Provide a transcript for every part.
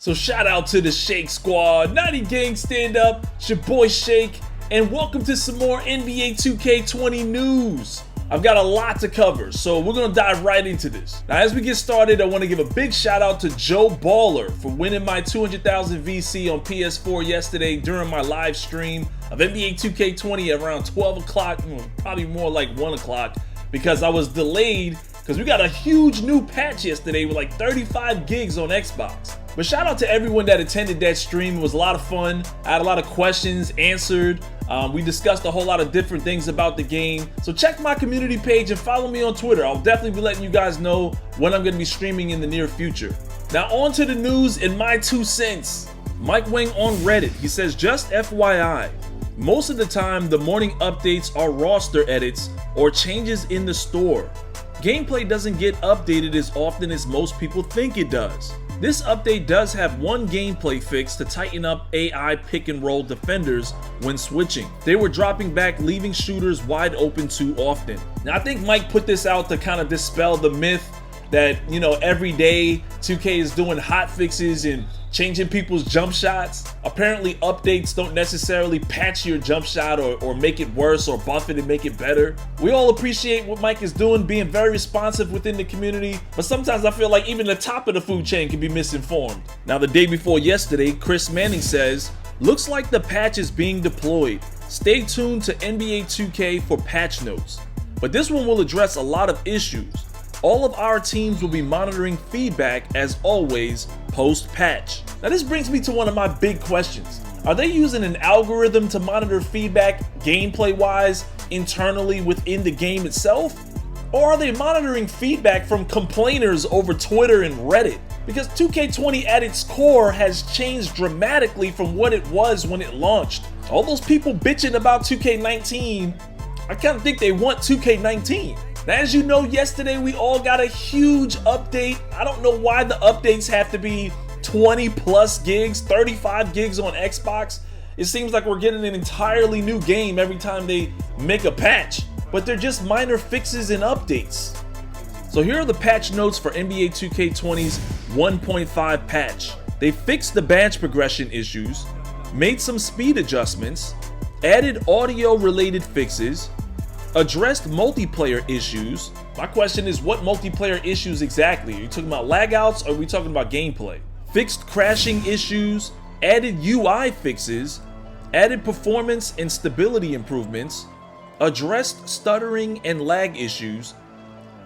So shout out to the Shake Squad, 90 Gang Stand Up, it's your boy Shake, and welcome to some more NBA 2K20 news. I've got a lot to cover, so we're gonna dive right into this. Now, as we get started, I want to give a big shout out to Joe Baller for winning my 200,000 VC on PS4 yesterday during my live stream of NBA 2K20 at around 12 o'clock, probably more like 1 o'clock, because I was delayed because we got a huge new patch yesterday with like 35 gigs on Xbox. But shout out to everyone that attended that stream. It was a lot of fun. I had a lot of questions answered. We discussed a whole lot of different things about the game. So check my community page and follow me on Twitter. I'll definitely be letting you guys know when I'm going to be streaming in the near future. Now on to the news in my 2 cents. Mike Wang on Reddit, he says, just FYI, most of the time the morning updates are roster edits or changes in the store. Gameplay doesn't get updated as often as most people think it does. This update does have one gameplay fix to tighten up AI pick and roll defenders when switching. They were dropping back, leaving shooters wide open too often. Now I think Mike put this out to kind of dispel the myth that, you know, every day 2K is doing hot fixes and changing people's jump shots. Apparently updates don't necessarily patch your jump shot or make it worse or buff it and make it better. We all appreciate what Mike is doing, being very responsive within the community, but sometimes I feel like even the top of the food chain can be misinformed. Now the day before yesterday, Chris Manning says, looks like the patch is being deployed. Stay tuned to NBA 2K for patch notes. But this one will address a lot of issues. All of our teams will be monitoring feedback as always post-patch. Now this brings me to one of my big questions. Are they using an algorithm to monitor feedback gameplay-wise internally within the game itself? Or are they monitoring feedback from complainers over Twitter and Reddit? Because 2K20 at its core has changed dramatically from what it was when it launched. All those people bitching about 2K19, I kind of think they want 2K19. Now, as you know, yesterday we all got a huge update. I don't know why the updates have to be 20 plus gigs, 35 gigs on Xbox. It seems like we're getting an entirely new game every time they make a patch, but they're just minor fixes and updates. So here are the patch notes for NBA 2K20's 1.5 patch. They fixed the badge progression issues, made some speed adjustments, added audio related fixes, addressed multiplayer issues. My question is, what multiplayer issues exactly? Are you talking about lagouts or are we talking about gameplay? Fixed crashing issues, added UI fixes, added performance and stability improvements, addressed stuttering and lag issues,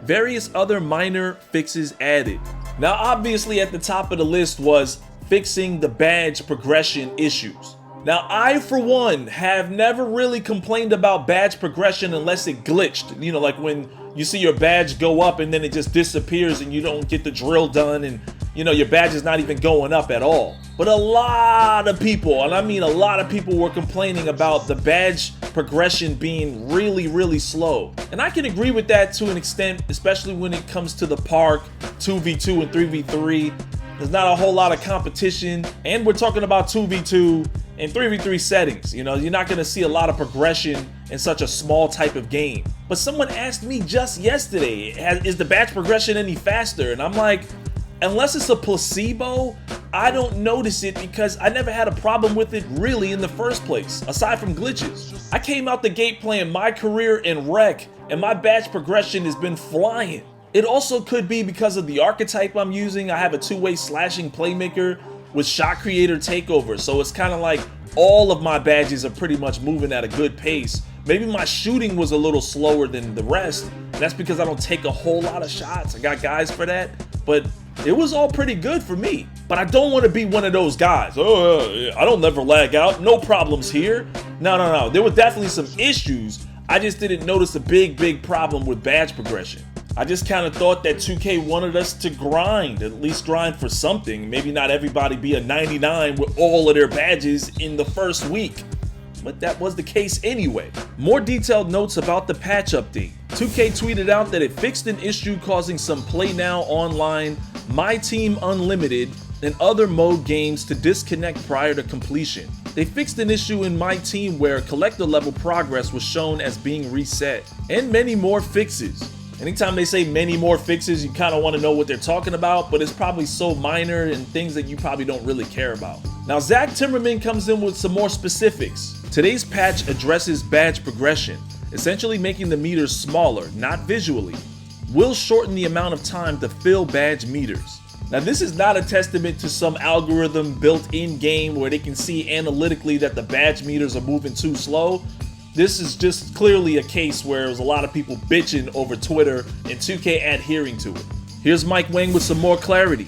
various other minor fixes added. Now obviously at the top of the list was fixing the badge progression issues. Now, I, for one, have never really complained about badge progression unless it glitched. You know, like when you see your badge go up and then it just disappears and you don't get the drill done and, you know, your badge is not even going up at all. But a lot of people, and I mean a lot of people, were complaining about the badge progression being really slow. And I can agree with that to an extent, especially when it comes to the park, 2v2 and 3v3. There's not a whole lot of competition, and we're talking about 2v2 and 3v3 settings. You know, you're not gonna see a lot of progression in such a small type of game. But someone asked me just yesterday, is the badge progression any faster? And I'm like, unless it's a placebo, I don't notice it because I never had a problem with it really in the first place, aside from glitches. I came out the gate playing My Career and Rec, and my badge progression has been flying. It also could be because of the archetype I'm using. I have a two-way slashing playmaker with shot creator takeover, so it's kind of like all of my badges are pretty much moving at a good pace. Maybe my shooting was a little slower than the rest, and that's because I don't take a whole lot of shots. I got guys for that, but it was all pretty good for me. But I don't want to be one of those guys. Oh, I don't never lag out, no problems here. No. There were definitely some issues. I just didn't notice a big problem with badge progression. I just kind of thought that 2K wanted us to grind, at least grind for something. Maybe not everybody be a 99 with all of their badges in the first week. But that was the case anyway. More detailed notes about the patch update. 2K tweeted out that it fixed an issue causing some Play Now Online, My Team Unlimited, and other mode games to disconnect prior to completion. They fixed an issue in My Team where collector level progress was shown as being reset, and many more fixes. Anytime they say many more fixes, you kind of want to know what they're talking about, but it's probably so minor and things that you probably don't really care about. Now, Zach Timmerman comes in with some more specifics. Today's patch addresses badge progression, essentially making the meters smaller, not visually. Will shorten the amount of time to fill badge meters. Now, this is not a testament to some algorithm built in-game where they can see analytically that the badge meters are moving too slow. This is just clearly a case where there's a lot of people bitching over Twitter and 2K adhering to it. Here's Mike Wang with some more clarity.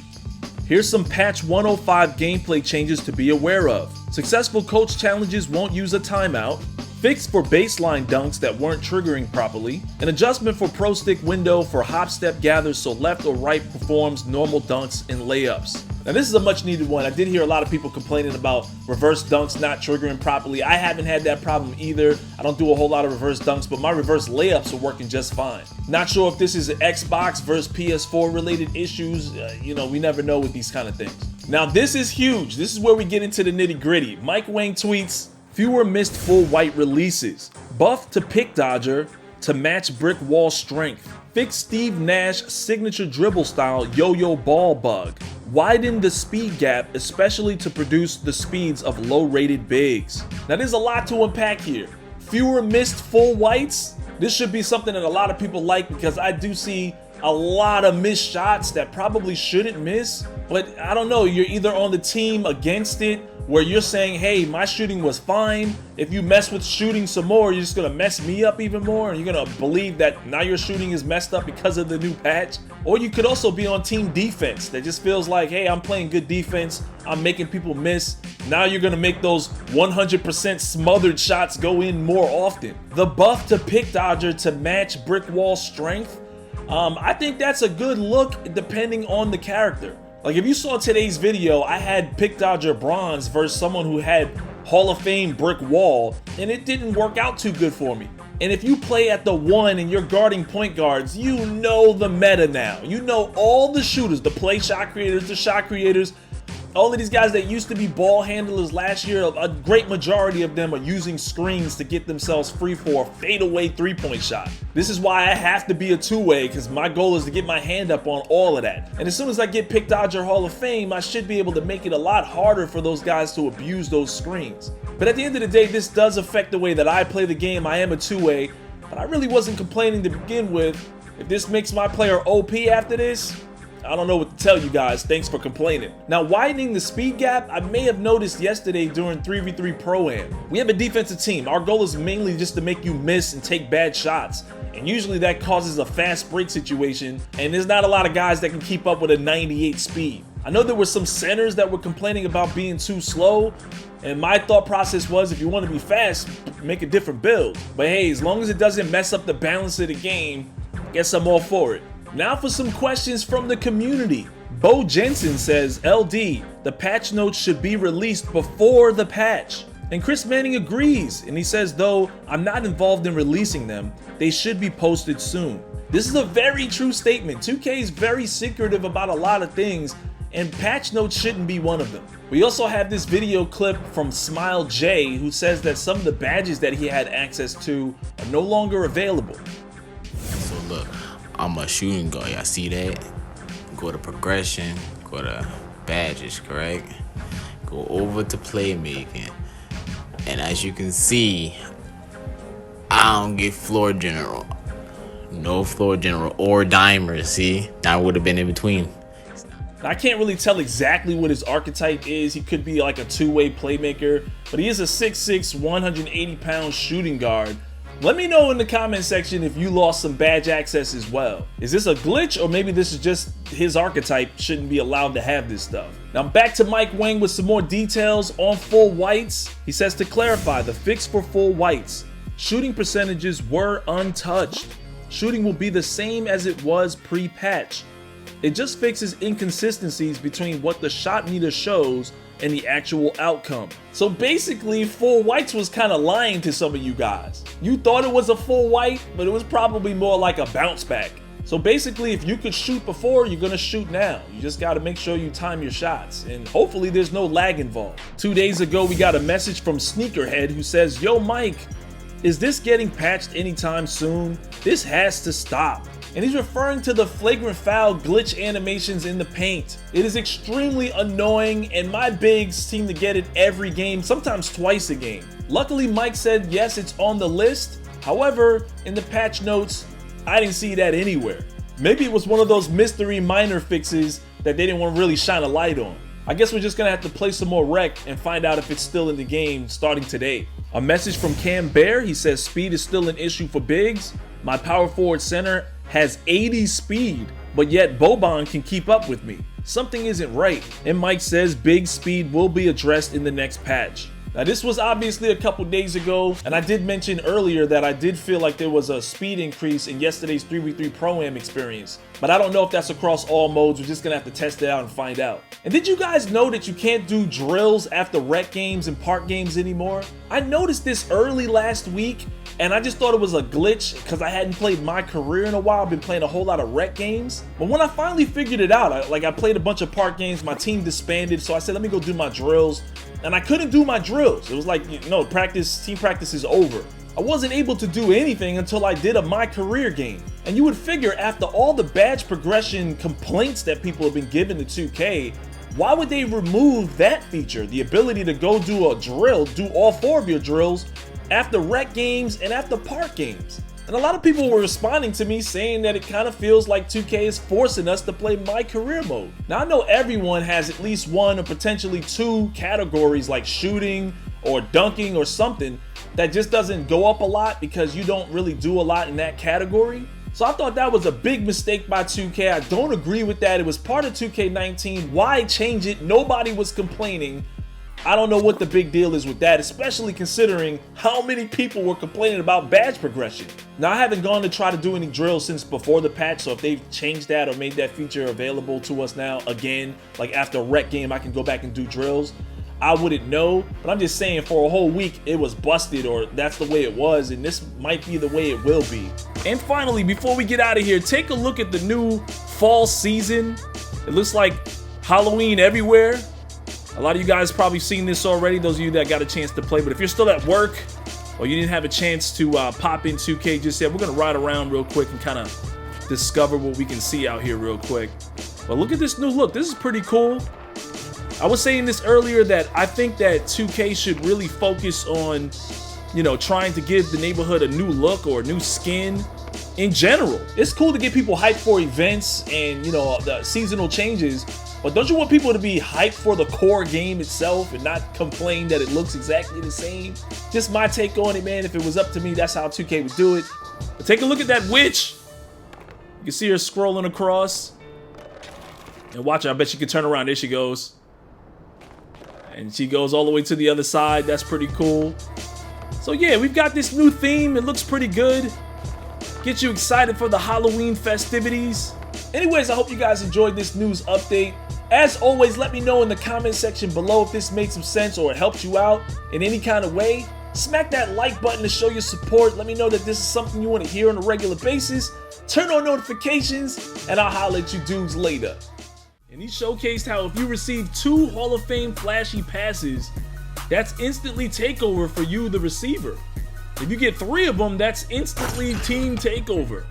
Here's some patch 105 gameplay changes to be aware of. Successful coach challenges won't use a timeout. Fix for baseline dunks that weren't triggering properly. An adjustment for pro stick window for hop step gathers so left or right performs normal dunks and layups. Now this is a much needed one. I did hear a lot of people complaining about reverse dunks not triggering properly. I haven't had that problem either. I don't do a whole lot of reverse dunks, but my reverse layups are working just fine. Not sure if this is Xbox versus PS4 related issues. We never know with these kind of things. Now this is huge. This is where we get into the nitty gritty. Mike Wang tweets, fewer missed full white releases. Buff to pick dodger to match brick wall strength. Fix Steve Nash signature dribble style yo-yo ball bug. Widen the speed gap, especially to produce the speeds of low-rated bigs. Now there's a lot to unpack here. Fewer missed full whites. This should be something that a lot of people like because I do see a lot of missed shots that probably shouldn't miss. But I don't know, you're either on the team against it where you're saying, hey, my shooting was fine. If you mess with shooting some more, you're just gonna mess me up even more, and you're gonna believe that now your shooting is messed up because of the new patch. Or you could also be on team defense that just feels like, hey, I'm playing good defense, I'm making people miss. Now you're gonna make those 100% smothered shots go in more often. The buff to pick dodger to match brick wall strength. I think that's a good look depending on the character. Like if you saw today's video, I had pick dodger bronze versus someone who had Hall of Fame brick wall, and it didn't work out too good for me. And if you play at the 1 and you're guarding point guards, you know the meta now. You know all the shooters, the play shot creators, the shot creators, all of these guys that used to be ball handlers last year, a great majority of them are using screens to get themselves free for a fadeaway three-point shot. This is why I have to be a two-way, because my goal is to get my hand up on all of that. And as soon as I get Pick Dodger Hall of Fame, I should be able to make it a lot harder for those guys to abuse those screens. But at the end of the day, this does affect the way that I play the game. I am a two-way, but I really wasn't complaining to begin with. If this makes my player OP after this, I don't know what to tell you guys. Thanks for complaining. Now, widening the speed gap, I may have noticed yesterday during 3v3 Pro-Am. We have a defensive team. Our goal is mainly just to make you miss and take bad shots. And usually that causes a fast break situation. And there's not a lot of guys that can keep up with a 98 speed. I know there were some centers that were complaining about being too slow. And my thought process was, if you want to be fast, make a different build. But hey, as long as it doesn't mess up the balance of the game, I guess I'm all for it. Now for some questions from the community. Bo Jensen says, LD, the patch notes should be released before the patch. And Chris Manning agrees, and he says, though I'm not involved in releasing them, they should be posted soon. This is a very true statement. 2K is very secretive about a lot of things, and patch notes shouldn't be one of them. We also have this video clip from Smile J, who says that some of the badges that he had access to are no longer available. So look, I'm a shooting guard. Y'all see that? Go to progression, go to badges, correct? Go over to playmaking. And as you can see, I don't get floor general. No floor general or dimer, see? I would have been in between. I can't really tell exactly what his archetype is. He could be like a two-way playmaker, but he is a 6'6", 180-pound shooting guard. Let me know in the comment section if you lost some badge access as well. Is this a glitch, or maybe this is just his archetype shouldn't be allowed to have this stuff? Now back to Mike Wang with some more details on full whites. He says, to clarify, the fix for full whites, shooting percentages were untouched. Shooting will be the same as it was pre-patch. It just fixes inconsistencies between what the shot meter shows and the actual outcome. So basically, full whites was kind of lying to some of you guys. You thought it was a full white, but it was probably more like a bounce back. So basically, if you could shoot before, you're gonna shoot now. You just gotta make sure you time your shots, and hopefully there's no lag involved. 2 days ago, we got a message from Sneakerhead who says, yo Mike, is this getting patched anytime soon? This has to stop. and he's referring to the flagrant foul glitch animations in the paint. It is extremely annoying, and my bigs seem to get it every game, sometimes twice a game. Luckily, Mike said yes, it's on the list. However, in the patch notes, I didn't see that anywhere. Maybe it was one of those mystery minor fixes that they didn't want to really shine a light on. I guess we're just gonna have to play some more rec and find out if it's still in the game starting today. A message from Cam Bear, he says speed is still an issue for bigs. My power forward center has 80 speed, but yet Boban can keep up with me. Something isn't right. And Mike says big speed will be addressed in the next patch. Now this was obviously a couple days ago, and I did mention earlier that I did feel like there was a speed increase in yesterday's 3v3 Pro-Am experience, but I don't know if that's across all modes. We're just gonna have to test it out and find out. And did you guys know that you can't do drills after rec games and park games anymore? I noticed this early last week, and I just thought it was a glitch because I hadn't played my career in a while. I've been playing a whole lot of rec games, but when I finally figured it out, I played a bunch of park games, my team disbanded, so I said let me go do my drills. And I couldn't do my drills. It was like, you know, team practice is over. I wasn't able to do anything until I did a My Career game. And you would figure after all the badge progression complaints that people have been given to 2K, why would they remove that feature? The ability to go do a drill, do all 4 of your drills after rec games and after park games. And a lot of people were responding to me saying that it kind of feels like 2K is forcing us to play My Career mode. Now I know everyone has at least 1 or potentially 2 categories like shooting or dunking or something that just doesn't go up a lot because you don't really do a lot in that category. So I thought that was a big mistake by 2K. I don't agree with that. It was part of 2K19. Why change it? Nobody was complaining. I don't know what the big deal is with that, especially considering how many people were complaining about badge progression. Now, I haven't gone to try to do any drills since before the patch, so if they've changed that or made that feature available to us now again, like after a rec game, I can go back and do drills, I wouldn't know. But I'm just saying for a whole week, it was busted, or that's the way it was, and this might be the way it will be. And finally, before we get out of here, take a look at the new fall season. It looks like Halloween everywhere. A lot of you guys probably seen this already, those of you that got a chance to play, but if you're still at work or you didn't have a chance to pop in 2K just yet, we're gonna ride around real quick and kind of discover what we can see out here real quick. But look at this new look. This is pretty cool. I was saying this earlier that I think that 2K should really focus on, you know, trying to give the neighborhood a new look or a new skin in general. It's cool to get people hyped for events and, you know, the seasonal changes, but don't you want people to be hyped for the core game itself and not complain that it looks exactly the same? Just my take on it, man. If it was up to me, that's how 2K would do it. But take a look at that witch. You can see her scrolling across. And watch her, I bet she can turn around. There she goes. And she goes all the way to the other side. That's pretty cool. So yeah, we've got this new theme. It looks pretty good. Get you excited for the Halloween festivities. Anyways, I hope you guys enjoyed this news update. As always, let me know in the comment section below if this made some sense or it helped you out in any kind of way. Smack that like button to show your support. Let me know that this is something you want to hear on a regular basis. Turn on notifications, and I'll holler at you dudes later. And he showcased how if you receive 2 Hall of Fame flashy passes, that's instantly takeover for you, the receiver. If you get 3 of them, that's instantly team takeover.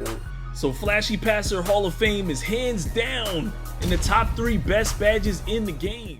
So Flashy Passer Hall of Fame is hands down in the top 3 best badges in the game.